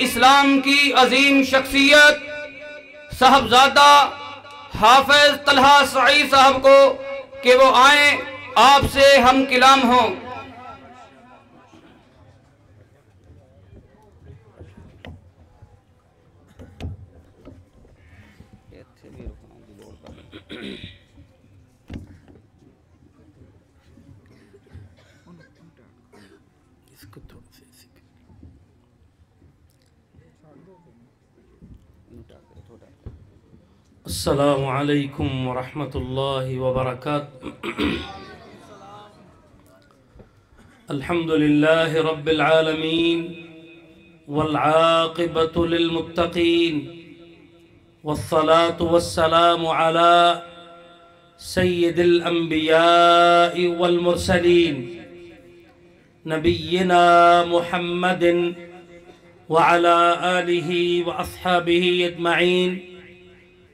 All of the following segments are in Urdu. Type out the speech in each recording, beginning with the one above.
اسلام کی عظیم شخصیت صاحبزادہ حافظ طلحہ سعید صاحب کو کہ وہ آئیں آپ سے ہم کلام ہوں۔ السلام علیکم ورحمۃ اللہ وبرکاتہ۔ الحمد للہ رب العالمین والعاقبۃ للمتقین والصلاة والسلام علی سید الانبیاء والمرسلین نبینا محمد وعلی آلہ واصحابہ اجمعین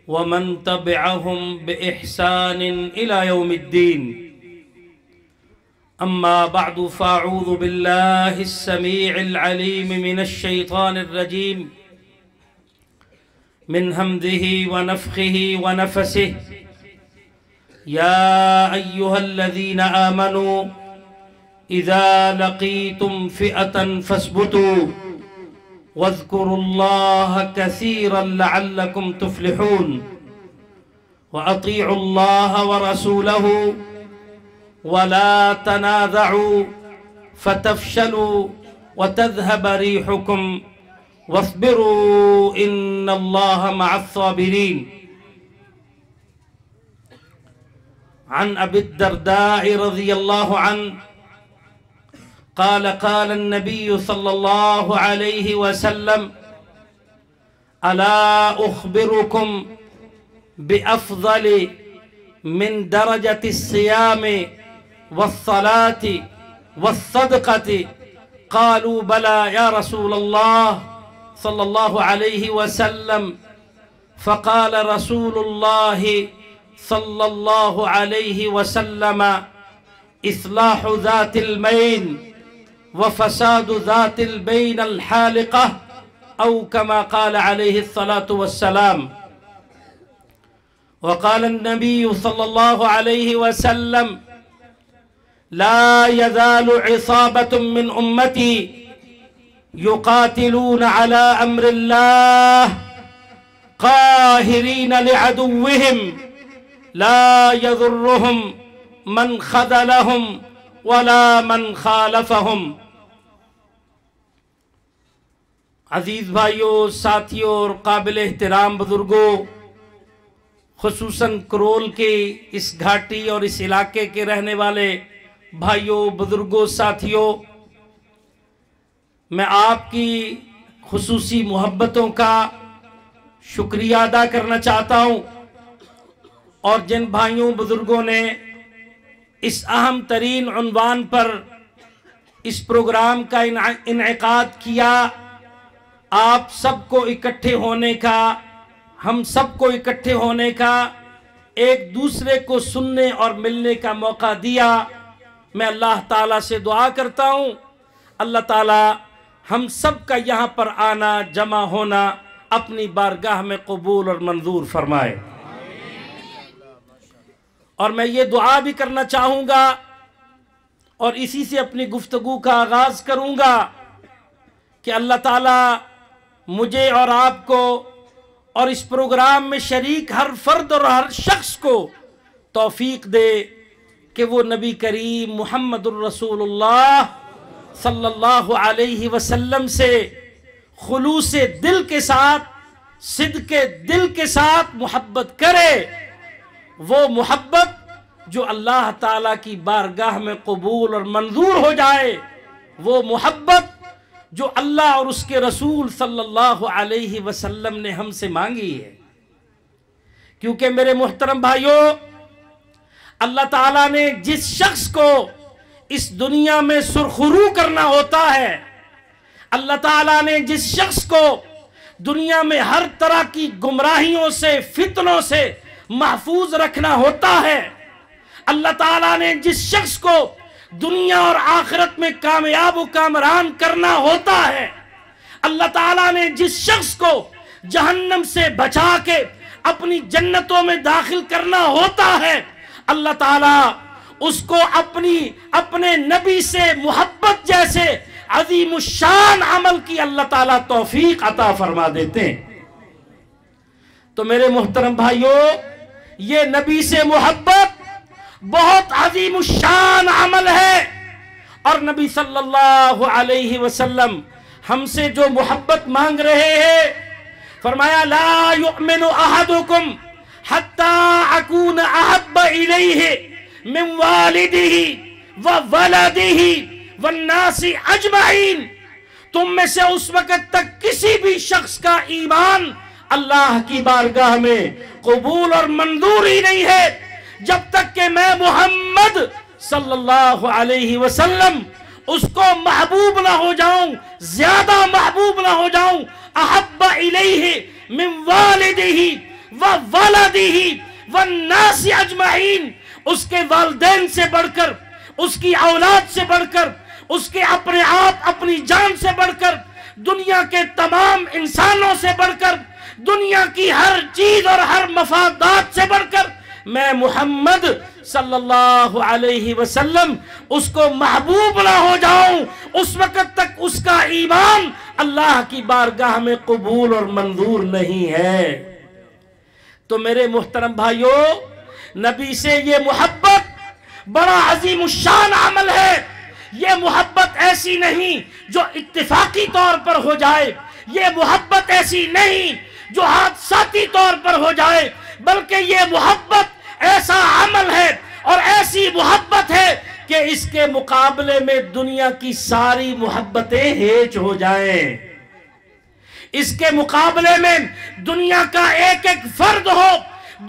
ومن تبعهم بإحسان إلى يوم الدين. أما بعد فأعوذ بالله السميع العليم من الشيطان الرجيم من همزه ونفخه ونفسه. يا أيها الذين آمنوا إذا لقيتم فئة فاثبتوا واذكروا الله كثيرا لعلكم تفلحون وأطيعوا الله ورسوله ولا تنازعوا فتفشلوا وتذهب ريحكم واصبروا إن الله مع الصابرين. عن أبي الدرداء رضي الله عنه قال قال النبي صلى الله عليه وسلم ألا أخبركم بأفضل من درجة الصيام والصلاة والصدقة قالوا بلى يا رسول الله صلى الله عليه وسلم فقال رسول الله صلى الله عليه وسلم إصلاح ذات البين وفساد ذات البين الحالقة أو كما قال عليه الصلاة والسلام. وقال النبي صلى الله عليه وسلم لا يزال عصابة من أمتي يقاتلون على أمر الله قاهرين لعدوهم لا يضرهم من خذلهم ولا من خالفهم. عزیز بھائیوں، ساتھیوں اور قابل احترام بزرگوں، خصوصاً کرول کے اس گھاٹی اور اس علاقے کے رہنے والے بھائیوں، بزرگوں، ساتھیوں، میں آپ کی خصوصی محبتوں کا شکریہ ادا کرنا چاہتا ہوں، اور جن بھائیوں بزرگوں نے اس اہم ترین عنوان پر اس پروگرام کا انعقاد کیا، آپ سب کو اکٹھے ہونے کا، ہم سب کو اکٹھے ہونے کا، ایک دوسرے کو سننے اور ملنے کا موقع دیا، میں اللہ تعالیٰ سے دعا کرتا ہوں اللہ تعالیٰ ہم سب کا یہاں پر آنا، جمع ہونا اپنی بارگاہ میں قبول اور منظور فرمائے۔ اور میں یہ دعا بھی کرنا چاہوں گا اور اسی سے اپنی گفتگو کا آغاز کروں گا کہ اللہ تعالیٰ مجھے اور آپ کو اور اس پروگرام میں شریک ہر فرد اور ہر شخص کو توفیق دے کہ وہ نبی کریم محمد الرسول اللہ صلی اللہ علیہ وسلم سے خلوص دل کے ساتھ، صدق دل کے ساتھ محبت کرے، وہ محبت جو اللہ تعالیٰ کی بارگاہ میں قبول اور منظور ہو جائے، وہ محبت جو اللہ اور اس کے رسول صلی اللہ علیہ وسلم نے ہم سے مانگی ہے۔ کیونکہ میرے محترم بھائیوں، اللہ تعالیٰ نے جس شخص کو اس دنیا میں سرخرو کرنا ہوتا ہے، اللہ تعالیٰ نے جس شخص کو دنیا میں ہر طرح کی گمراہیوں سے، فتنوں سے محفوظ رکھنا ہوتا ہے، اللہ تعالیٰ نے جس شخص کو دنیا اور آخرت میں کامیاب و کامران کرنا ہوتا ہے، اللہ تعالیٰ نے جس شخص کو جہنم سے بچا کے اپنی جنتوں میں داخل کرنا ہوتا ہے، اللہ تعالیٰ اس کو اپنے نبی سے محبت جیسے عظیم الشان عمل کی اللہ تعالیٰ توفیق عطا فرما دیتے ہیں۔ تو میرے محترم بھائیوں، یہ نبی سے محبت بہت عظیم الشان عمل ہے، اور نبی صلی اللہ علیہ وسلم ہم سے جو محبت مانگ رہے ہیں، فرمایا لا یؤمن احدکم حتی اکون احب الیہ من والدہ وولدہ والناس اجمعین، تم میں سے اس وقت تک کسی بھی شخص کا ایمان اللہ کی بارگاہ میں قبول اور منظور ہی نہیں ہے جب تک کہ میں محمد صلی اللہ علیہ وسلم اس کو محبوب نہ ہو جاؤں، زیادہ محبوب نہ ہو جاؤں، احب الیہ من والدہ وولدہ والناس اجمعین، اس کے والدین سے بڑھ کر، اس کی اولاد سے بڑھ کر، اس کے اپنے آپ اپنی جان سے بڑھ کر، دنیا کے تمام انسانوں سے بڑھ کر، دنیا کی ہر چیز اور ہر مفادات سے بڑھ کر میں محمد صلی اللہ علیہ وسلم اس کو محبوب نہ ہو جاؤں، اس وقت تک اس کا ایمان اللہ کی بارگاہ میں قبول اور منظور نہیں ہے۔ تو میرے محترم بھائیوں، نبی سے یہ محبت بڑا عظیم الشان عمل ہے۔ یہ محبت ایسی نہیں جو اتفاقی طور پر ہو جائے، یہ محبت ایسی نہیں جو حادثاتی طور پر ہو جائے، بلکہ یہ محبت ایسا عمل ہے اور ایسی محبت ہے کہ اس کے مقابلے میں دنیا کی ساری محبتیں ہیچ ہو جائیں۔ اس کے مقابلے میں دنیا کا ایک ایک فرد ہو،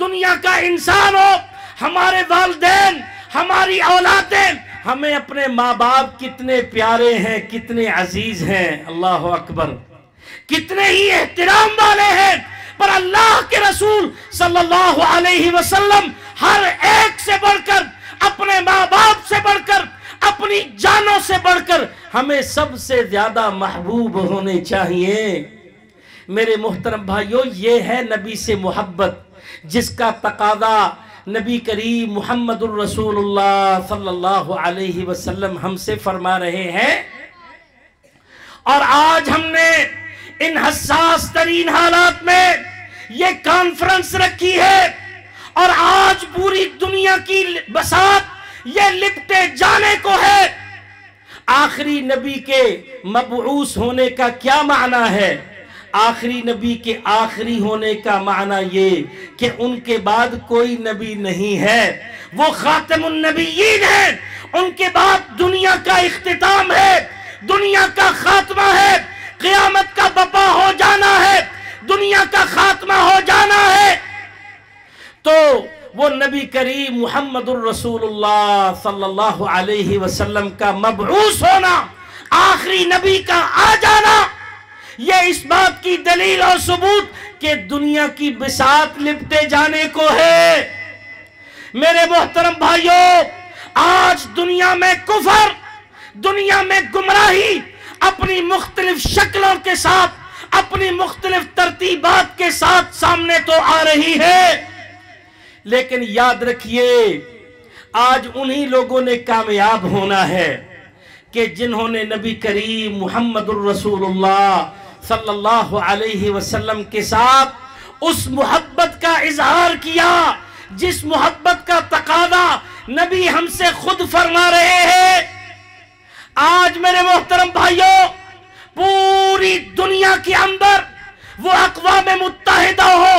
دنیا کا انسان ہو، ہمارے والدین، ہماری اولادیں، ہمیں اپنے ماں باپ کتنے پیارے ہیں، کتنے عزیز ہیں، اللہ اکبر، کتنے ہی احترام والے ہیں، پر اللہ کے رسول صلی اللہ علیہ وسلم ہر ایک سے بڑھ کر، اپنے ماں باپ سے بڑھ کر، اپنی جانوں سے بڑھ کر ہمیں سب سے زیادہ محبوب ہونے چاہیے۔ میرے محترم بھائیوں، یہ ہے نبی سے محبت، جس کا تقاضا نبی کریم محمد الرسول اللہ صلی اللہ علیہ وسلم ہم سے فرما رہے ہیں۔ اور آج ہم نے ان حساس ترین حالات میں یہ کانفرنس رکھی ہے، اور آج پوری دنیا کی بساط یہ لپٹے جانے کو ہے۔ آخری نبی کے مبعوث ہونے کا کیا معنی ہے؟ آخری نبی کے آخری ہونے کا معنی یہ کہ ان کے بعد کوئی نبی نہیں ہے، وہ خاتم النبیین ہیں، ان کے بعد دنیا کا اختتام ہے، دنیا کا خاتمہ ہے، قیامت کا بپا ہو جانا ہے، دنیا کا خاتمہ ہو جانا ہے۔ تو وہ نبی کریم محمد الرسول اللہ صلی اللہ علیہ وسلم کا مبعوث ہونا، آخری نبی کا آ جانا، یہ اس بات کی دلیل اور ثبوت کہ دنیا کی بساط لپٹے جانے کو ہے۔ میرے محترم بھائیوں، آج دنیا میں کفر، دنیا میں گمراہی اپنی مختلف شکلوں کے ساتھ، اپنی مختلف ترتیبات کے ساتھ سامنے تو آ رہی ہے، لیکن یاد رکھیے آج انہی لوگوں نے کامیاب ہونا ہے کہ جنہوں نے نبی کریم محمد الرسول اللہ صلی اللہ علیہ وسلم کے ساتھ اس محبت کا اظہار کیا جس محبت کا تقاضا نبی ہم سے خود فرما رہے ہیں۔ آج میرے محترم بھائیوں، پوری دنیا کے اندر وہ اقوام متحدہ ہو،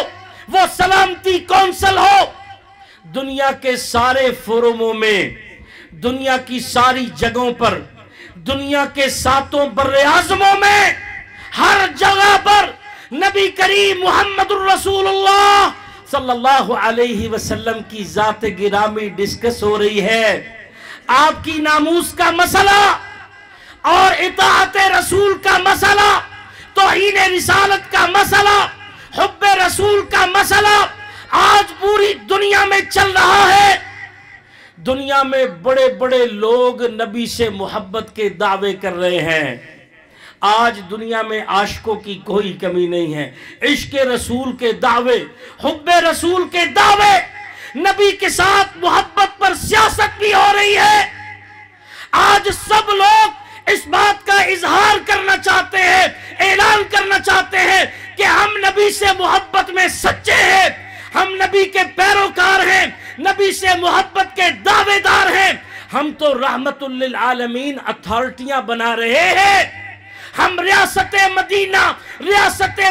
وہ سلامتی کونسل ہو، دنیا کے سارے فورموں میں، دنیا کی ساری جگہوں پر، دنیا کے 7 براعظموں میں، ہر جگہ پر نبی کریم محمد الرسول اللہ صلی اللہ علیہ وسلم کی ذات گرامی ڈسکس ہو رہی ہے۔ آپ کی ناموس کا مسئلہ اور اطاعت رسول کا مسئلہ، توہین رسالت کا مسئلہ، حب رسول کا مسئلہ آج پوری دنیا میں چل رہا ہے۔ دنیا میں بڑے بڑے لوگ نبی سے محبت کے دعوے کر رہے ہیں، آج دنیا میں عاشقوں کی کوئی کمی نہیں ہے. عشق رسول کے دعوے، حب رسول کے دعوے، نبی کے ساتھ محبت پر سیاست بھی ہو رہی ہے. آج سب لوگ اس بات کا اظہار کرنا چاہتے ہیں، اعلان کرنا چاہتے ہیں کہ ہم نبی سے محبت میں سچے ہیں، ہم نبی کے پیروکار ہیں، نبی سے محبت کے دعوے دار ہیں. ہم تو رحمت للعالمین اتھارٹیاں بنا رہے ہیں. ہم ریاست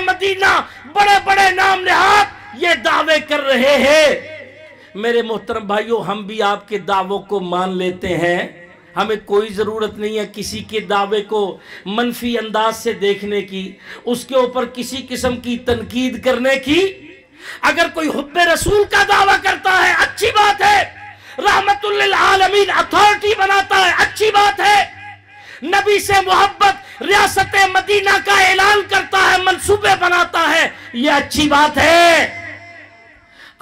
مدینہ بڑے بڑے نام نہاد یہ دعوے کر رہے ہیں. میرے محترم بھائیوں، ہم بھی آپ کے دعووں کو مان لیتے ہیں. ہمیں کوئی ضرورت نہیں ہے کسی کے دعوے کو منفی انداز سے دیکھنے کی، اس کے اوپر کسی قسم کی تنقید کرنے کی. اگر کوئی حب رسول کا دعویٰ کرتا ہے اچھی بات ہے، رحمت للعالمین اتھارٹی بناتا ہے اچھی بات ہے، نبی سے محبت ریاست مدینہ کا اعلان کرتا ہے، منصوبے بناتا ہے، یہ اچھی بات ہے.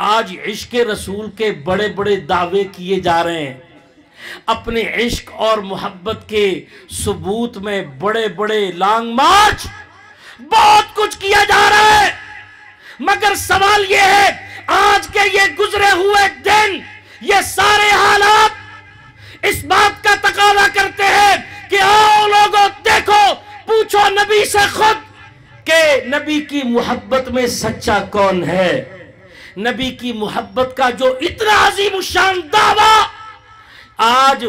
آج عشق رسول کے بڑے بڑے دعوے کیے جا رہے ہیں. اپنے عشق اور محبت کے ثبوت میں بڑے بڑے لانگ مارچ، بہت کچھ کیا جا رہا ہے. مگر سوال یہ ہے، آج کے یہ گزرے ہوئے دن، یہ سارے حالات اس بات کا تقاضا کرتے ہیں کہ آؤ لوگوں دیکھو، پوچھو نبی سے خود کہ نبی کی محبت میں سچا کون ہے. نبی کی محبت کا جو اتنا عظیم الشان دعویٰ، آج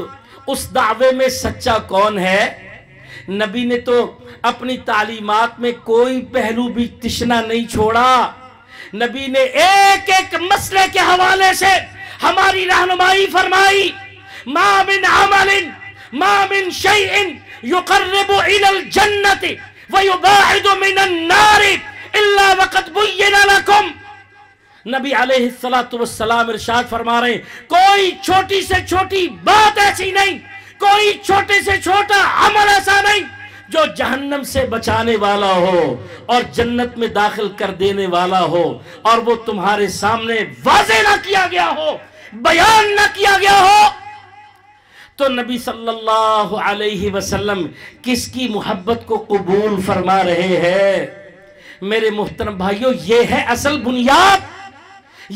اس دعوے میں سچا کون ہے. نبی نے تو اپنی تعلیمات میں کوئی پہلو بھی تشنا نہیں چھوڑا. نبی نے ایک ایک مسئلے کے حوالے سے ہماری رہنمائی فرمائی. ما من عمل ما من شیء يقرب الى الجنة ويباعد من النار الا وقد بين لكم. نبی علیہ السلام ارشاد فرما رہے ہیں، کوئی چھوٹی سے چھوٹی بات ایسی نہیں، کوئی چھوٹے سے چھوٹا عمل ایسا نہیں جو جہنم سے بچانے والا ہو اور جنت میں داخل کر دینے والا ہو، اور وہ تمہارے سامنے واضح نہ کیا گیا ہو، بیان نہ کیا گیا ہو. تو نبی صلی اللہ علیہ وسلم کس کی محبت کو قبول فرما رہے ہیں؟ میرے محترم بھائیوں، یہ ہے اصل بنیاد،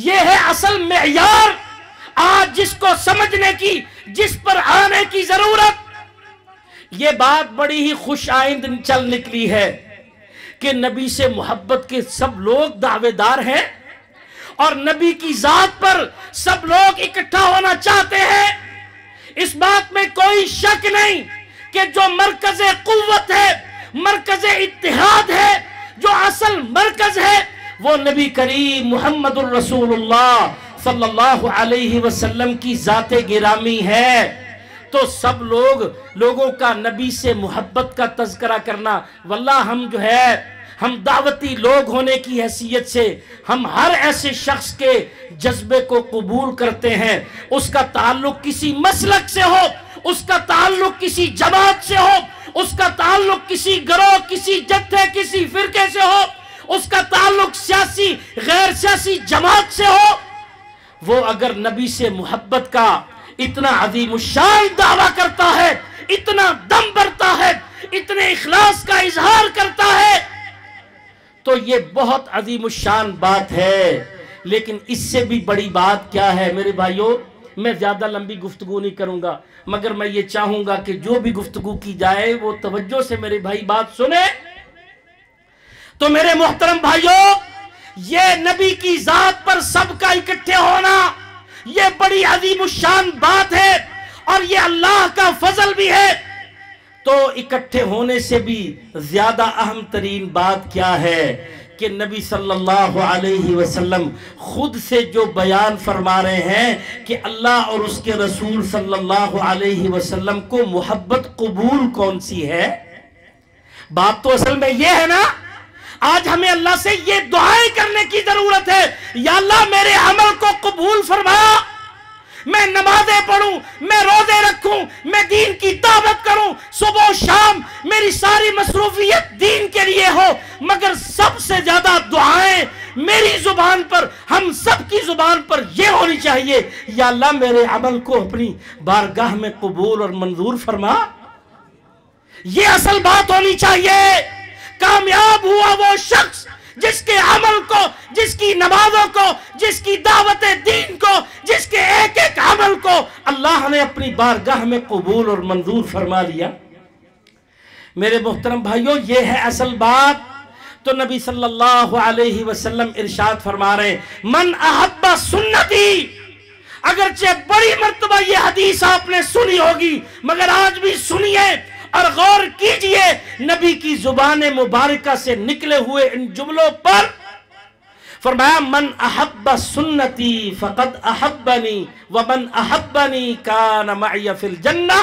یہ ہے اصل معیار. آج جس کو سمجھنے کی، جس پر آنے کی ضرورت، یہ بات بڑی ہی خوش آئند چل نکلی ہے کہ نبی سے محبت کے سب لوگ دعوے دار ہیں اور نبی کی ذات پر سب لوگ اکٹھا ہونا چاہتے ہیں. اس بات میں کوئی شک نہیں کہ جو مرکز قوت ہے، مرکز اتحاد ہے، جو اصل مرکز ہے، وہ نبی کریم محمد الرسول اللہ صلی اللہ علیہ وسلم کی ذات گرامی ہے. تو سب لوگوں کا نبی سے محبت کا تذکرہ کرنا، واللہ ہم دعوتی لوگ ہونے کی حیثیت سے ہم ہر ایسے شخص کے جذبے کو قبول کرتے ہیں. اس کا تعلق کسی مسلک سے ہو، اس کا تعلق کسی جماعت سے ہو، اس کا تعلق کسی گروہ، کسی جتھے، کسی فرقے سے ہو، اس کا تعلق سیاسی غیر سیاسی جماعت سے ہو، وہ اگر نبی سے محبت کا اتنا عظیم الشان دعویٰ کرتا ہے، اتنا دم بھرتا ہے، اتنے اخلاص کا اظہار کرتا ہے، تو یہ بہت عظیم الشان بات ہے. لیکن اس سے بھی بڑی بات کیا ہے میرے بھائیوں؟ میں زیادہ لمبی گفتگو نہیں کروں گا، مگر میں یہ چاہوں گا کہ جو بھی گفتگو کی جائے وہ توجہ سے میرے بھائی بات سنیں. تو میرے محترم بھائیوں، یہ نبی کی ذات پر سب کا اکٹھے ہونا، یہ بڑی عظیم الشان بات ہے اور یہ اللہ کا فضل بھی ہے. تو اکٹھے ہونے سے بھی زیادہ اہم ترین بات کیا ہے کہ نبی صلی اللہ علیہ وسلم خود سے جو بیان فرما رہے ہیں کہ اللہ اور اس کے رسول صلی اللہ علیہ وسلم کو محبت قبول کون سی ہے. بات تو اصل میں یہ ہے نا، آج ہمیں اللہ سے یہ دعائیں کرنے کی ضرورت ہے، یا اللہ میرے عمل کو قبول فرما، میں نمازیں پڑھوں، میں روزے رکھوں، میں دین کی دعوت کروں، صبح و شام میری ساری مصروفیت دین کے لیے ہو، مگر سب سے زیادہ دعائیں میری زبان پر، ہم سب کی زبان پر یہ ہونی چاہیے، یا اللہ میرے عمل کو اپنی بارگاہ میں قبول اور منظور فرما. یہ اصل بات ہونی چاہیے۔ کامیاب ہوا وہ شخص جس کے عمل کو، جس کی نمازوں کو، جس کی دعوت دین کو، جس کے ایک ایک عمل کو اللہ نے اپنی بارگاہ میں قبول اور منظور فرما لیا۔ میرے محترم بھائیوں، یہ ہے اصل بات۔ تو نبی صلی اللہ علیہ وسلم ارشاد فرما رہے ہیں، من احب سنتی، اگرچہ بڑی مرتبہ یہ حدیث آپ نے سنی ہوگی، مگر آج بھی سنیے اور غور کیجئے نبی کی زبان مبارکہ سے نکلے ہوئے ان جملوں پر۔ فرمایا من احب سنتی فقد احبنی ومن احبنی کان معی فی الجنہ،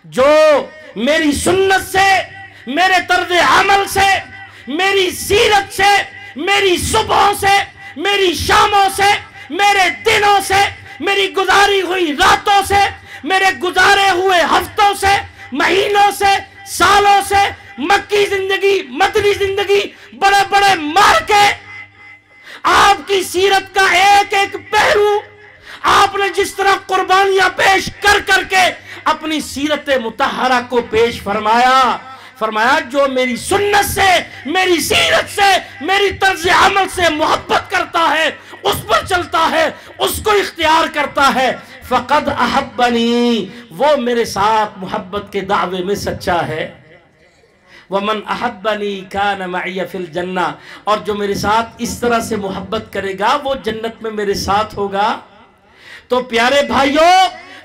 جو میری سنت سے، میرے طرز عمل سے، میری سیرت سے، میری صبحوں سے، میری شاموں سے، میرے دنوں سے، میری گزاری ہوئی راتوں سے، میرے گزارے ہوئے ہفتوں سے، مہینوں سے، سالوں سے، مکی زندگی، مدنی زندگی، بڑے بڑے مارکے، آپ کی سیرت کا ایک ایک پہلو، آپ نے جس طرح قربانیاں پیش کر کر کے اپنی سیرت مطہرہ کو پیش فرمایا، فرمایا جو میری سنت سے، میری سیرت سے، میری طرز عمل سے محبت کرتا ہے، اس پر چلتا ہے، اس کو اختیار کرتا ہے، فقد احبنی، وہ میرے ساتھ محبت کے دعوے میں سچا ہے۔ ومن احبنی کان معی فی الجنہ، اور جو میرے ساتھ اس طرح سے محبت کرے گا وہ جنت میں میرے ساتھ ہوگا۔ تو پیارے بھائیوں،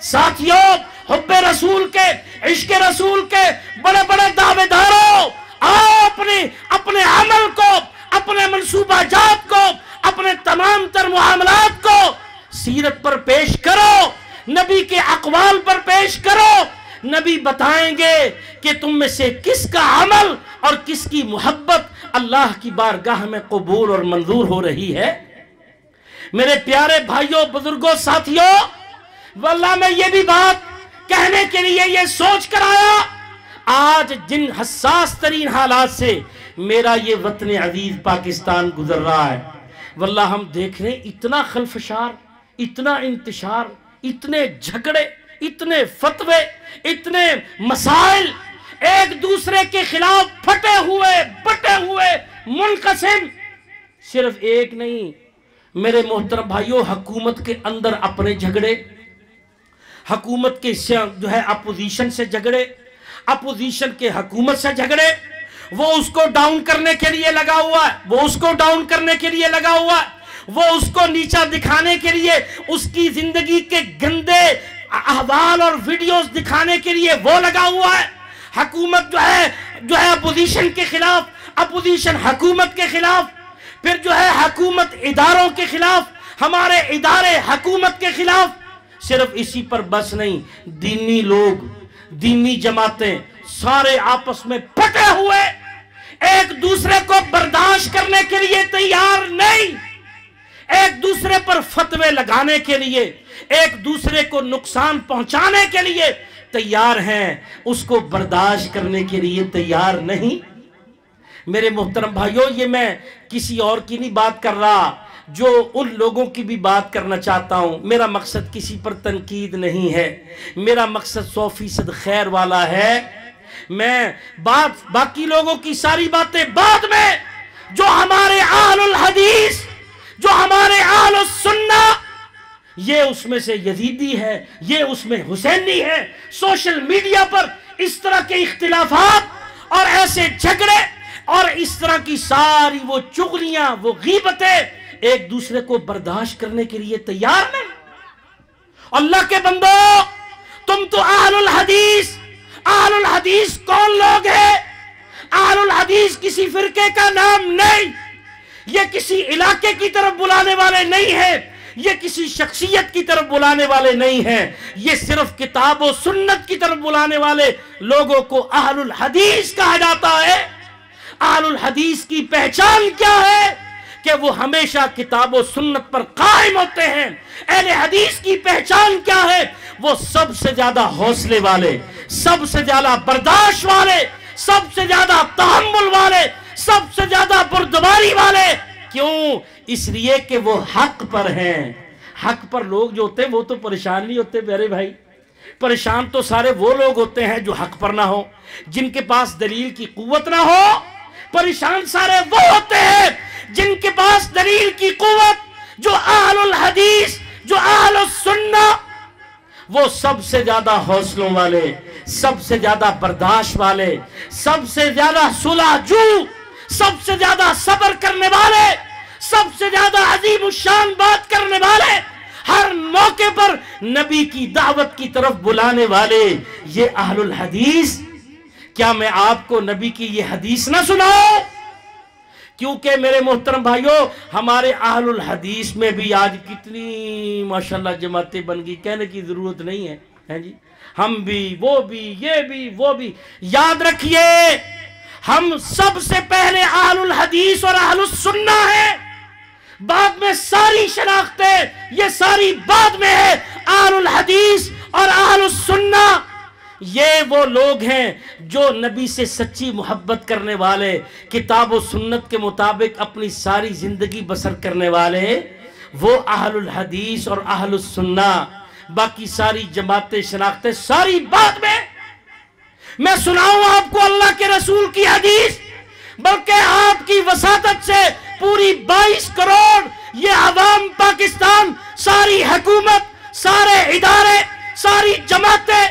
ساتھیوں، حب رسول کے، عشق رسول کے بڑے بڑے دعوے داروں، آپ نے اپنے عمل کو، اپنے منصوبہ جات کو، اپنے تمام تر معاملات کو سیرت پر پیش کرو، نبی کے اقوال پر پیش کرو۔ نبی بتائیں گے کہ تم میں سے کس کا عمل اور کس کی محبت اللہ کی بارگاہ میں قبول اور منظور ہو رہی ہے۔ میرے پیارے بھائیوں، بزرگوں، ساتھیوں، واللہ میں یہ بھی بات کہنے کے لیے یہ سوچ کر آیا، آج جن حساس ترین حالات سے میرا یہ وطن عزیز پاکستان گزر رہا ہے، واللہ ہم دیکھ رہے ہیں اتنا خلفشار، اتنا انتشار، اتنے جھگڑے، اتنے فتوے، اتنے مسائل، ایک دوسرے کے خلاف پھٹے ہوئے، بٹے ہوئے، منقسم۔ صرف ایک نہیں میرے محترم بھائیوں، حکومت کے اندر اپنے جھگڑے، حکومت کے جو ہے اپوزیشن سے جھگڑے، اپوزیشن کے حکومت سے جھگڑے، وہ اس کو ڈاؤن کرنے کے لیے لگا ہوا ہے، وہ اس کو ڈاؤن کرنے کے لیے لگا ہوا ہے، وہ اس کو نیچا دکھانے کے لیے، اس کی زندگی کے گندے احوال اور ویڈیوز دکھانے کے لیے وہ لگا ہوا ہے۔ حکومت جو ہے اپوزیشن کے خلاف، اپوزیشن حکومت کے خلاف، پھر جو ہے حکومت اداروں کے خلاف، ہمارے ادارے حکومت کے خلاف۔ صرف اسی پر بس نہیں، دینی لوگ، دینی جماعتیں سارے آپس میں پھٹے ہوئے، ایک دوسرے کو برداشت کرنے کے لیے تیار نہیں، ایک دوسرے پر فتوے لگانے کے لیے، ایک دوسرے کو نقصان پہنچانے کے لیے تیار ہیں، اس کو برداشت کرنے کے لیے تیار نہیں۔ میرے محترم بھائیوں، یہ میں کسی اور کی نہیں بات کر رہا، جو ان لوگوں کی بھی بات کرنا چاہتا ہوں۔ میرا مقصد کسی پر تنقید نہیں ہے، میرا مقصد 100% خیر والا ہے۔ میں باقی لوگوں کی ساری باتیں بعد میں، جو ہمارے اہل الحدیث، جو ہمارے اہل السنہ، یہ اس میں سے یزیدی ہے، یہ اس میں حسینی ہے، سوشل میڈیا پر اس طرح کے اختلافات اور ایسے جھگڑے اور اس طرح کی ساری وہ چغلیاں، وہ غیبتیں ایک دوسرے کو برداشت کرنے کے لیے تیار نہیں۔ اللہ کے بندو، تم تو اہل الحدیث، اہل الحدیث کون لوگ ہیں؟ اہل الحدیث کسی فرقے کا نام نہیں، یہ کسی علاقے کی طرف بلانے والے نہیں ہیں، یہ کسی شخصیت کی طرف بلانے والے نہیں ہیں، یہ صرف کتاب و سنت کی طرف بلانے والے لوگوں کو اہل الحدیث کہا جاتا ہے۔ اہل الحدیث کی پہچان کیا ہے؟ کہ وہ ہمیشہ کتاب و سنت پر قائم ہوتے ہیں۔ اہل حدیث کی پہچان کیا ہے؟ وہ سب سے زیادہ حوصلے والے، سب سے زیادہ برداشت والے، سب سے زیادہ تحمل والے، سب سے زیادہ بردباری والے۔ کیوں؟ اس لیے کہ وہ حق پر ہیں۔ حق پر لوگ جو ہوتے ہیں وہ تو پریشان نہیں ہوتے میرے بھائی، پریشان تو سارے وہ لوگ ہوتے ہیں جو حق پر نہ ہو، جن کے پاس دلیل کی قوت نہ ہو۔ پریشان سارے وہ ہوتے ہیں جن کے پاس دلیل کی قوت، جو اہل الحدیث، جو اہل السنہ، وہ سب سے زیادہ حوصلوں والے، سب سے زیادہ برداشت والے، سب سے زیادہ صلح جو، سب سے زیادہ صبر کرنے والے، سب سے زیادہ عظیم الشان بات کرنے والے، ہر موقع پر نبی کی دعوت کی طرف بلانے والے، یہ اہل الحدیث۔ کیا میں آپ کو نبی کی یہ حدیث نہ سناؤں؟ کیونکہ میرے محترم بھائیوں، ہمارے اہل الحدیث میں بھی آج کتنی ماشاءاللہ جماعتیں بن گئی، کہنے کی ضرورت نہیں ہے جی، ہم بھی، وہ بھی، یہ بھی، وہ بھی۔ یاد رکھیے، ہم سب سے پہلے اہل الحدیث اور اہل السنہ ہیں، بعد میں ساری شناختیں، یہ ساری بعد میں ہے۔ اہل الحدیث اور اہل السنہ یہ وہ لوگ ہیں جو نبی سے سچی محبت کرنے والے، کتاب و سنت کے مطابق اپنی ساری زندگی بسر کرنے والے، وہ اہل الحدیث اور اہل السنہ۔ باقی ساری جماعتیں، شناختیں ساری بعد میں سناؤں آپ کو اللہ کے رسول کی حدیث، بلکہ آپ کی وساطت سے پوری 22 کروڑ یہ عوام پاکستان، ساری حکومت، سارے ادارے، ساری جماعتیں،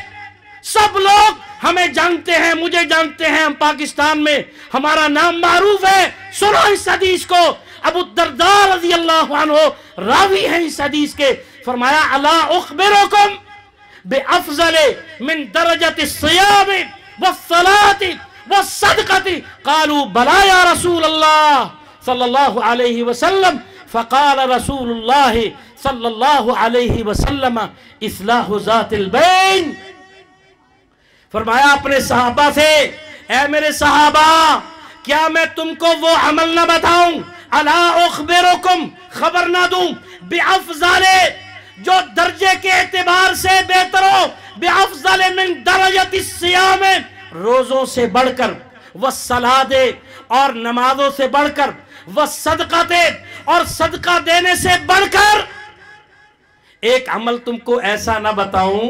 سب لوگ ہمیں جانتے ہیں، مجھے جانتے ہیں، ہم پاکستان میں ہمارا نام معروف ہے۔ سنو اس حدیث کو، ابو الدرداء رضی اللہ عنہ راوی ہیں اس حدیث کے، فرمایا الا اخبرکم بافضل من درجۃ الصیام والصلاۃ والصدقۃ قالوا بلا یا رسول اللہ صلی اللہ علیہ وسلم فقال رسول اللہ صلی اللہ علیہ وسلم اصلاح ذات البین۔ فرمایا اپنے صحابہ سے، اے میرے صحابہ، کیا میں تم کو وہ عمل نہ بتاؤں، الا اخبرکم، خبر نہ دوں، بافضل، جو درجے کے اعتبار سے بہتر ہو، بافضل من درجۃ الصیام، روزوں سے بڑھ کر، والصلاۃ، اور نمازوں سے بڑھ کر، والصدقۃ، اور صدقہ دینے سے بڑھ کر۔ ایک عمل تم کو ایسا نہ بتاؤں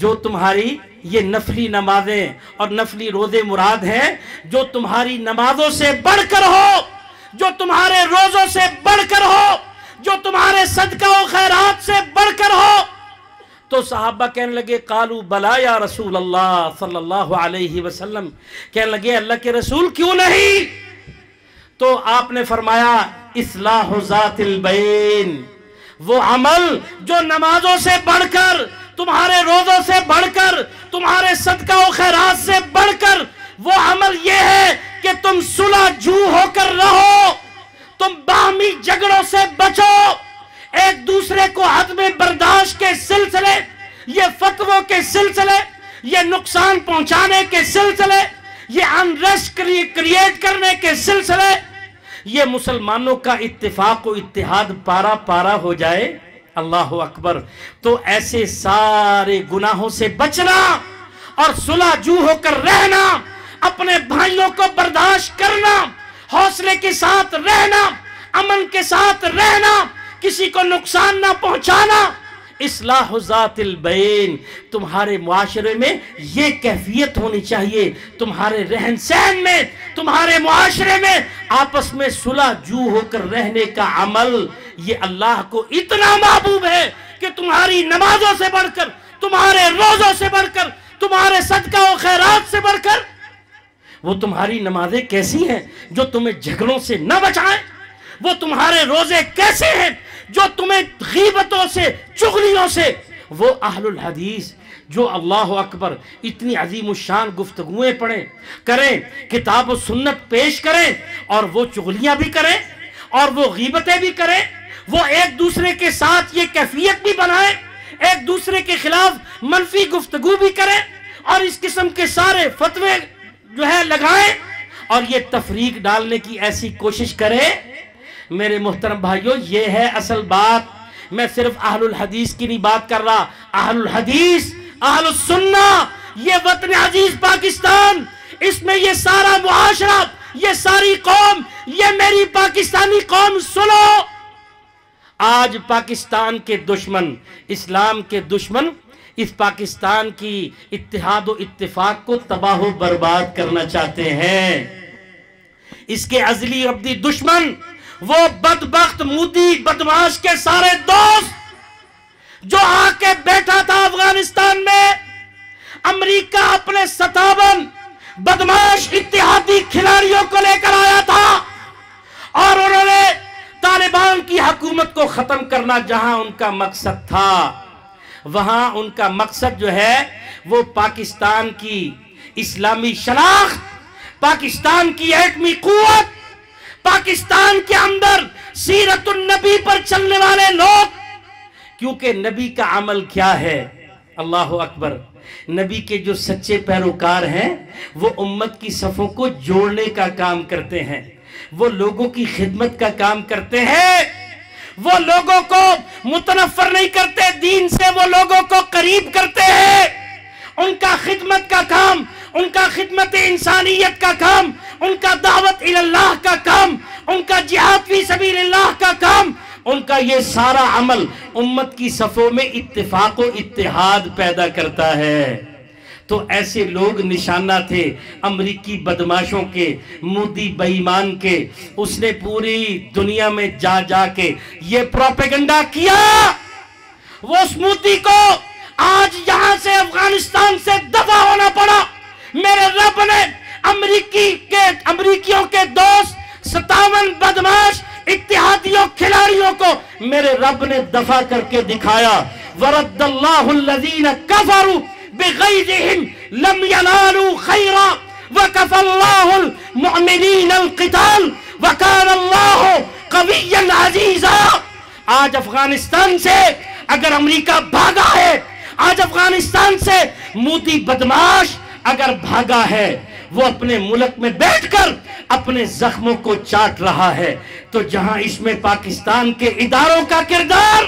جو تمہاری یہ نفلی نمازیں اور نفلی روزے مراد ہیں، جو تمہاری نمازوں سے بڑھ کر ہو، جو تمہارے روزوں سے بڑھ کر ہو، جو تمہارے صدقہ و خیرات سے بڑھ کر ہو۔ تو صحابہ کہنے لگے قالوا بلا یا رسول اللہ صلی اللہ علیہ وسلم، کہنے لگے اللہ کے رسول کیوں نہیں؟ تو آپ نے فرمایا اصلاح ذات البین، وہ عمل جو نمازوں سے بڑھ کر، تمہارے روزوں سے بڑھ کر، تمہارے صدقہ و خیرات سے بڑھ کر، وہ عمل یہ ہے کہ تم صلح جو ہو کر رہو، تم باہمی جھگڑوں سے بچو، ایک دوسرے کو عدم برداشت کے سلسلے، یہ فتووں کے سلسلے، یہ نقصان پہنچانے کے سلسلے، یہ انریسٹ کریٹ کرنے کے سلسلے، یہ مسلمانوں کا اتفاق و اتحاد پارا پارا ہو جائے، اللہ اکبر، تو ایسے سارے گناہوں سے بچنا اور صلح جو ہو کر رہنا، اپنے بھائیوں کو برداشت کرنا، حوصلے کے ساتھ رہنا، امن کے ساتھ رہنا، کسی کو نقصان نہ پہنچانا، اصلاح ذات البین۔ تمہارے معاشرے میں یہ کیفیت ہونی چاہیے، تمہارے رہن سہن میں، تمہارے معاشرے میں آپس میں صلح جو ہو کر رہنے کا عمل، یہ اللہ کو اتنا محبوب ہے کہ تمہاری نمازوں سے بڑھ کر، تمہارے روزوں سے بڑھ کر، تمہارے صدقہ و خیرات سے بڑھ کر۔ وہ تمہاری نمازیں کیسی ہیں جو تمہیں جھگڑوں سے نہ بچائیں؟ وہ تمہارے روزے کیسے ہیں جو تمہیں غیبتوں سے، چغلیوں سے؟ وہ اہل الحدیث جو اللہ اکبر اتنی عظیم الشان گفتگویں پڑھیں، کریں، کتاب و سنت پیش کریں، اور وہ چغلیاں بھی کریں اور وہ غیبتیں بھی کریں، وہ ایک دوسرے کے ساتھ یہ کیفیت بھی بنائیں، ایک دوسرے کے خلاف منفی گفتگو بھی کریں، اور اس قسم کے سارے فتوے جو ہے لگائیں، اور یہ تفریق ڈالنے کی ایسی کوشش کریں۔ میرے محترم بھائیوں، یہ ہے اصل بات۔ میں صرف اہل الحدیث کی نہیں بات کر رہا، اہل الحدیث، اہل السنہ، یہ وطن عزیز پاکستان، اس میں یہ سارا معاشرہ، یہ ساری قوم، یہ میری پاکستانی قوم سنو۔ آج پاکستان کے دشمن، اسلام کے دشمن، اس پاکستان کی اتحاد و اتفاق کو تباہ و برباد کرنا چاہتے ہیں۔ اس کے ازلی ابدی دشمن وہ بدبخت مودی بدمعاش کے سارے دوست جو آ کے بیٹھا تھا افغانستان میں۔ امریکہ اپنے 57 بدمعاش اتحادی کھلاڑیوں کو لے کر آیا تھا اور انہوں نے طالبان کی حکومت کو ختم کرنا جہاں ان کا مقصد تھا، وہاں ان کا مقصد جو ہے وہ پاکستان کی اسلامی شناخت، پاکستان کی ایٹمی قوت، پاکستان کے اندر سیرت النبی پر چلنے والے لوگ، کیونکہ نبی کا عمل کیا ہے؟ اللہ اکبر، نبی کے جو سچے پیروکار ہیں وہ امت کی صفوں کو جوڑنے کا کام کرتے ہیں، وہ لوگوں کی خدمت کا کام کرتے ہیں، وہ لوگوں کو متنفر نہیں کرتے دین سے، وہ لوگوں کو قریب کرتے ہیں۔ ان کا خدمت کا کام، ان کا خدمت انسانیت کا کام، ان کا دعوت اللہ کا کام، ان کا جہاد فی سبیل اللہ کا کام، ان کا یہ سارا عمل امت کی صفوں میں اتفاق و اتحاد پیدا کرتا ہے۔ تو ایسے لوگ نشانہ تھے امریکی بدماشوں کے، مودی بے ایمان کے۔ اس نے پوری دنیا میں جا جا کے یہ پروپیگنڈا کیا۔ وہ اس مودی کو آج یہاں سے افغانستان سے دفع ہونا پڑا۔ میرے رب نے امریکیوں کے دوست 57 بدماش اتحادیوں کھلاڑیوں کو میرے رب نے دفع کر کے دکھایا۔ وَرَدَّ اللَّهُ الَّذِينَ كَفَرُوا بِغَيْظِهِمْ لَمْ يَنَالُوا خَيْرًا وَكَفَى اللَّهُ الْمُؤْمِنِينَ الْقِتَالَ وَكَانَ اللَّهُ قَوِيًّا عَزِيزًا۔ آج افغانستان سے اگر امریکہ بھاگا ہے، آج افغانستان سے مودی بدماش اگر بھاگا ہے، وہ اپنے ملک میں بیٹھ کر اپنے زخموں کو چاٹ رہا ہے، تو جہاں اس میں پاکستان کے اداروں کا کردار،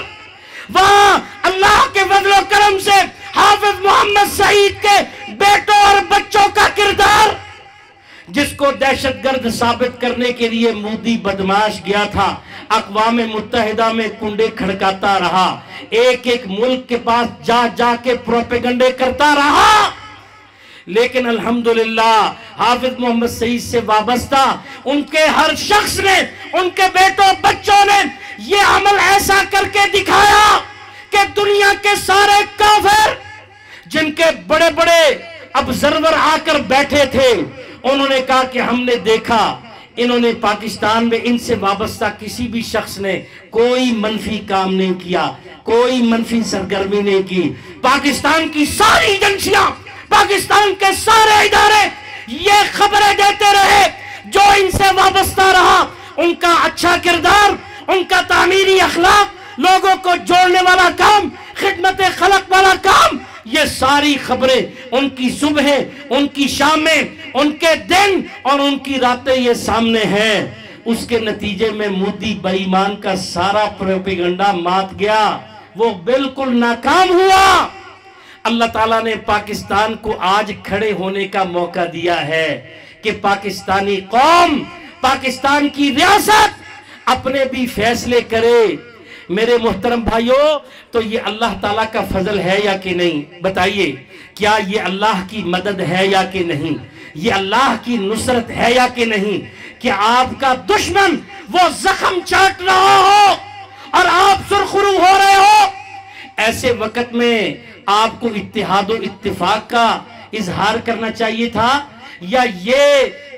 وہاں اللہ کے فضل و کرم سے حافظ محمد سعید کے بیٹوں اور بچوں کا کردار، جس کو دہشت گرد ثابت کرنے کے لیے مودی بدماش گیا تھا، اقوام متحدہ میں کنڈے کھڑکاتا رہا، ایک ایک ملک کے پاس جا جا کے پروپیگنڈے کرتا رہا، لیکن الحمدللہ حافظ محمد سعید سے وابستہ ان کے ہر شخص نے، ان کے بیٹوں بچوں نے یہ عمل ایسا کر کے دکھایا کہ دنیا کے سارے کافر جن کے بڑے بڑے ابزرور آ کر بیٹھے تھے، انہوں نے کہا کہ ہم نے دیکھا انہوں نے پاکستان میں ان سے وابستہ کسی بھی شخص نے کوئی منفی کام نہیں کیا، کوئی منفی سرگرمی نہیں کی۔ پاکستان کی ساری ایجنسیاں، پاکستان کے سارے ادارے یہ خبریں دیتے رہے، جو ان سے وابستہ رہا ان کا اچھا کردار، ان کا تعمیری اخلاق، لوگوں کو جوڑنے والا کام، خدمت خلق والا کام، یہ ساری خبریں ان کی صبح، ان کی شامیں، ان کے دن اور ان کی راتیں یہ سامنے ہیں۔ اس کے نتیجے میں مودی بے ایمان کا سارا پروپیگنڈا مات گیا، وہ بالکل ناکام ہوا۔ اللہ تعالیٰ نے پاکستان کو آج کھڑے ہونے کا موقع دیا ہے کہ پاکستانی قوم، پاکستان کی ریاست اپنے بھی فیصلے کرے۔ میرے محترم بھائیوں، تو یہ اللہ تعالیٰ کا فضل ہے یا کہ نہیں؟ بتائیے، کیا یہ اللہ کی مدد ہے یا کہ نہیں؟ یہ اللہ کی نصرت ہے یا کہ نہیں؟ کہ آپ کا دشمن وہ زخم چاٹ رہا ہو اور آپ سرخرو ہو رہے ہو، ایسے وقت میں آپ کو اتحاد و اتفاق کا اظہار کرنا چاہیے تھا، یا یہ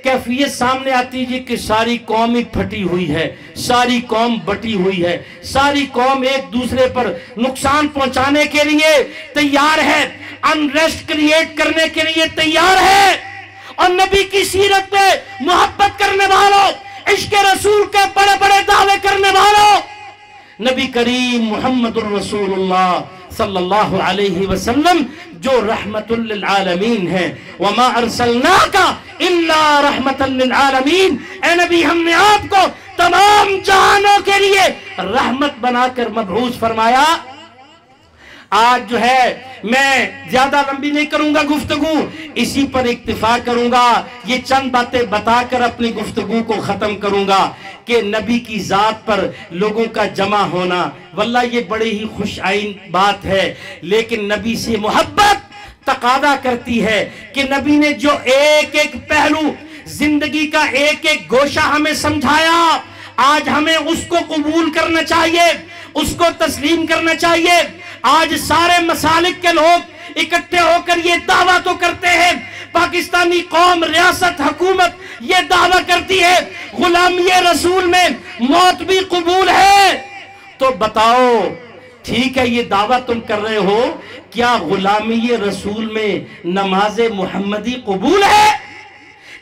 کیفیت سامنے آتی جی کہ ساری قوم ہی پھٹی ہوئی ہے، ساری قوم بٹی ہوئی ہے، ساری قوم ایک دوسرے پر نقصان پہنچانے کے لیے تیار ہے، انریسٹ کریٹ کرنے کے لیے تیار ہے، اور نبی کی سیرت میں محبت کرنے والوں، عشق رسول کے بڑے بڑے دعوے کرنے والوں، نبی کریم محمد الرسول اللہ صلی اللہ علیہ وسلم جو رحمت للعالمین ہے، وَمَا أَرْسَلْنَاكَ إِلَّا رَحْمَةً لِلْعَالَمِينَ، اے نبی ہم نے آپ کو تمام جہانوں کے لیے رحمت بنا کر مبعوث فرمایا۔ آج جو ہے میں زیادہ لمبی نہیں کروں گا گفتگو، اسی پر اکتفا کروں گا، یہ چند باتیں بتا کر اپنی گفتگو کو ختم کروں گا۔ کہ نبی کی ذات پر لوگوں کا جمع ہونا، واللہ یہ بڑی ہی خوش آئین بات ہے، لیکن نبی سے محبت تقاضا کرتی ہے کہ نبی نے جو ایک ایک پہلو زندگی کا ایک ایک گوشہ ہمیں سمجھایا، آج ہمیں اس کو قبول کرنا چاہیے، اس کو تسلیم کرنا چاہیے۔ آج سارے مسالک کے لوگ اکٹھے ہو کر یہ دعویٰ تو کرتے ہیں، پاکستانی قوم، ریاست، حکومت یہ دعویٰ کرتی ہے غلامی رسول میں موت بھی قبول ہے۔ تو بتاؤ، ٹھیک ہے یہ دعویٰ تم کر رہے ہو، کیا غلامی رسول میں نماز محمدی قبول ہے؟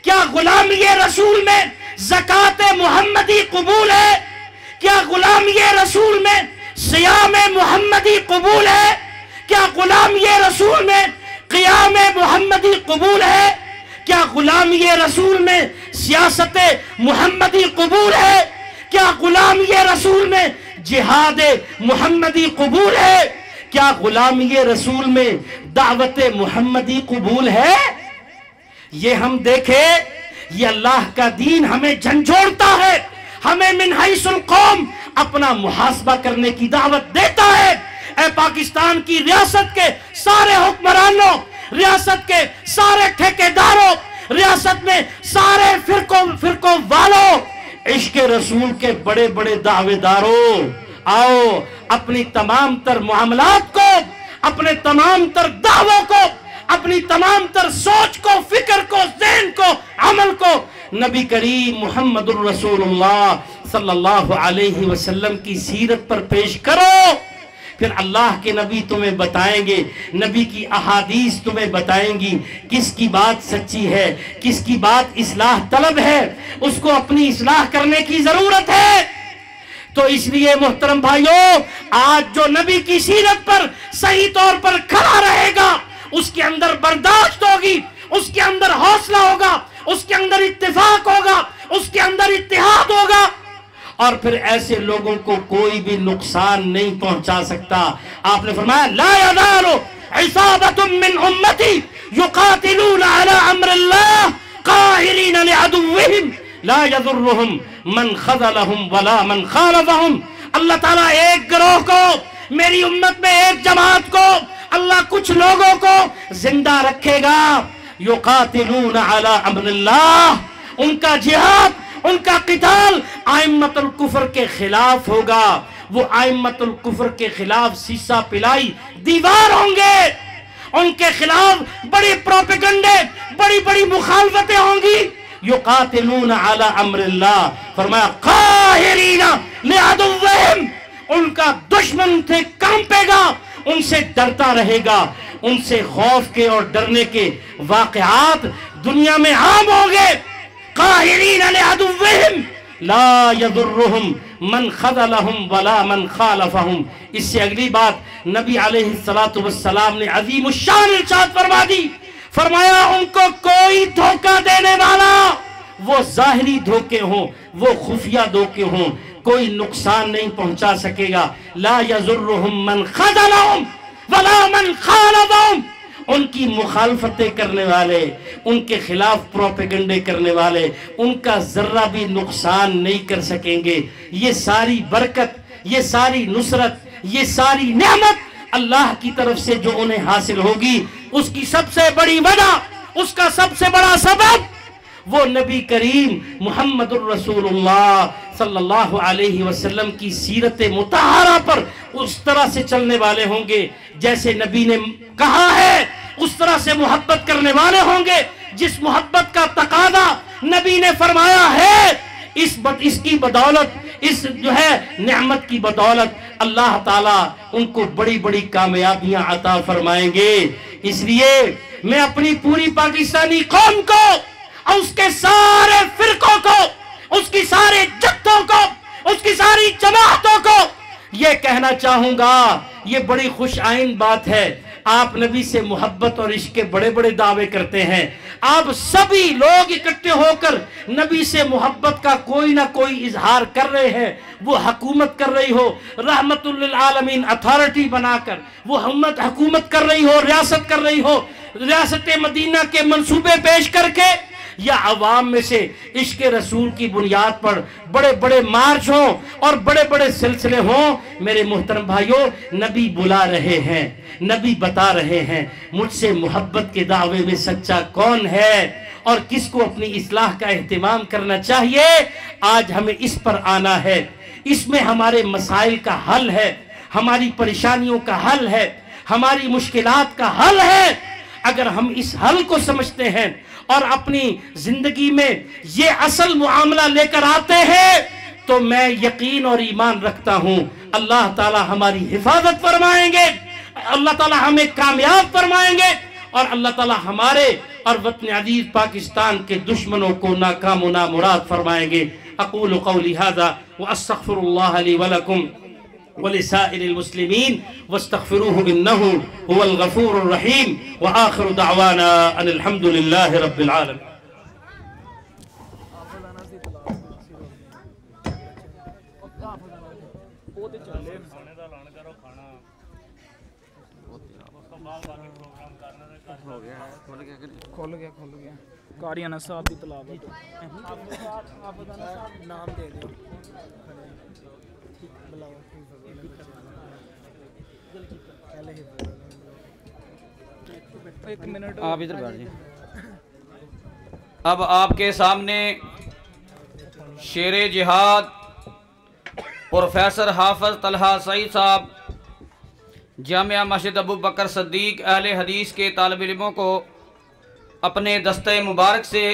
کیا غلامی رسول میں زکوٰۃ محمدی قبول ہے؟ کیا غلامی رسول میں صیام محمدی قبول ہے؟ کیا غلامی رسول میں قیام محمدی قبول ہے؟ کیا غلامی رسول میں سیاست محمدی قبول ہے؟ کیا غلامی رسول میں جہاد محمدی قبول ہے؟ کیا غلامی رسول میں دعوت محمدی قبول ہے؟ یہ ہم دیکھیں، یہ اللہ کا دین ہمیں جھنجھوڑتا ہے، ہمیں من حیث القوم اپنا محاسبہ کرنے کی دعوت دیتا ہے۔ اے پاکستان کی ریاست کے سارے حکمرانوں، ریاست کے سارے ٹھیکیداروں، ریاست میں سارے فرقوں والوں، عشق رسول کے بڑے بڑے دعوے داروں، آؤ اپنی تمام تر معاملات کو، اپنے تمام تر دعووں کو، اپنی تمام تر سوچ کو، فکر کو، ذہن کو، عمل کو نبی کریم محمد الرسول اللہ صلی اللہ علیہ وسلم کی سیرت پر پیش کرو۔ پھر اللہ کے نبی تمہیں بتائیں گے، نبی کی احادیث تمہیں بتائیں گی کس کی بات سچی ہے، کس کی بات اصلاح طلب ہے، اس کو اپنی اصلاح کرنے کی ضرورت ہے۔ تو اس لیے محترم بھائیوں، آج جو نبی کی سیرت پر صحیح طور پر کھڑا رہے گا، اس کے اندر برداشت ہوگی، اس کے اندر حوصلہ ہوگا، اس کے اندر اتفاق ہوگا، اس کے اندر اتحاد ہوگا، اور پھر ایسے لوگوں کو کوئی بھی نقصان نہیں پہنچا سکتا۔ آپ نے فرمایا لا يزال عصابة من امتی يقاتلون على امر اللہ قاہرین لعدوهم لا يضرهم من خذلهم ولا من خالفهم۔ اللہ تعالیٰ ایک گروہ کو، میری امت میں ایک جماعت کو، اللہ کچھ لوگوں کو زندہ رکھے گا، یقاتلون علی امر اللہ، ان کا جہاد، ان کا قتال ائمۃ الکفر کے خلاف ہوگا، وہ ائمۃ الکفر کے خلاف سیسا پلائی دیوار ہوں گے، ان کے خلاف بڑی پروپیگنڈے، بڑی بڑی مخالفتیں ہوں گی۔ یقاتلون علی امر اللہ، فرمایا قاہرین لعدوهم، ان کا دشمن سے کانپے گا، ان سے ڈرتا رہے گا، ان سے خوف کے اور ڈرنے کے واقعات دنیا میں عام ہوں گے۔ قاہرین لعدوهم لا يضرهم من خذلهم ولا من خالفهم۔ اس سے اگلی بات نبی علیہ السلام نے عظیم الشان ارشاد فرما دی، فرمایا ان کو کوئی دھوکہ دینے والا، وہ ظاہری دھوکے ہوں، وہ خفیہ دھوکے ہوں، کوئی نقصان نہیں پہنچا سکے گا۔ لا يضرهم من خذلهم ولا من خالفهم، ان کی مخالفتیں کرنے والے، ان کے خلاف پروپیگنڈے کرنے والے، ان کا ذرہ بھی نقصان نہیں کر سکیں گے۔ یہ ساری برکت، یہ ساری نصرت، یہ ساری نعمت اللہ کی طرف سے جو انہیں حاصل ہوگی، اس کی سب سے بڑی وجہ، اس کا سب سے بڑا سبب وہ نبی کریم محمد الرسول اللہ صلی اللہ علیہ وسلم کی سیرت مطہرہ پر اس طرح سے چلنے والے ہوں گے جیسے نبی نے کہا ہے، اس طرح سے محبت کرنے والے ہوں گے جس محبت کا تقاضا نبی نے فرمایا ہے۔ اس کی بدولت، اس جو ہے نعمت کی بدولت اللہ تعالیٰ ان کو بڑی بڑی کامیابیاں عطا فرمائیں گے۔ اس لیے میں اپنی پوری پاکستانی قوم کو، اس کے سارے فرقوں کو، اس کی سارے جتھوں کو، اس کی ساری جماعتوں کو یہ کہنا چاہوں گا، یہ بڑی خوش آئین بات ہے، آپ نبی سے محبت اور عشق کے بڑے بڑے دعوے کرتے ہیں، آپ سبھی لوگ اکٹھے ہو کر نبی سے محبت کا کوئی نہ کوئی اظہار کر رہے ہیں، وہ حکومت کر رہی ہو، رحمت للعالمین اتھارٹی بنا کر، وہ حکومت کر رہی ہو، ریاست کر رہی ہو، ریاست مدینہ کے منصوبے پیش کر کے یا عوام میں سے عشق رسول کی بنیاد پر بڑے بڑے مارچ ہوں اور بڑے بڑے سلسلے ہوں، میرے محترم بھائیوں، نبی بلا رہے ہیں، نبی بتا رہے ہیں مجھ سے محبت کے دعوے میں سچا کون ہے اور کس کو اپنی اصلاح کا اہتمام کرنا چاہیے۔ آج ہمیں اس پر آنا ہے، اس میں ہمارے مسائل کا حل ہے، ہماری پریشانیوں کا حل ہے، ہماری مشکلات کا حل ہے۔ اگر ہم اس حل کو سمجھتے ہیں اور اپنی زندگی میں یہ اصل معاملہ لے کر آتے ہیں تو میں یقین اور ایمان رکھتا ہوں اللہ تعالی ہماری حفاظت فرمائیں گے، اللہ تعالی ہمیں کامیاب فرمائیں گے، اور اللہ تعالی ہمارے اور وطن عزیز پاکستان کے دشمنوں کو ناکام و نامراد فرمائیں گے۔ اقول قولی ھذا واستغفر اللہ لی ولکم ولسائر المسلمین واستغفروہ انہ هو الغفور الرحیم وآخر دعوانا ان الحمد للہ رب العالمین۔ کھل گیا قاری انس صاحب کی تلاوت نام دے دیں ایک منٹ آپ ادھر بیٹھ جائیں۔ اب آپ کے سامنے شیر جہاد پروفیسر حافظ طلحہ سعید صاحب، جامعہ مسجد ابو بکر صدیق اہل حدیث کے طالب علموں کو اپنے دستہ مبارک سے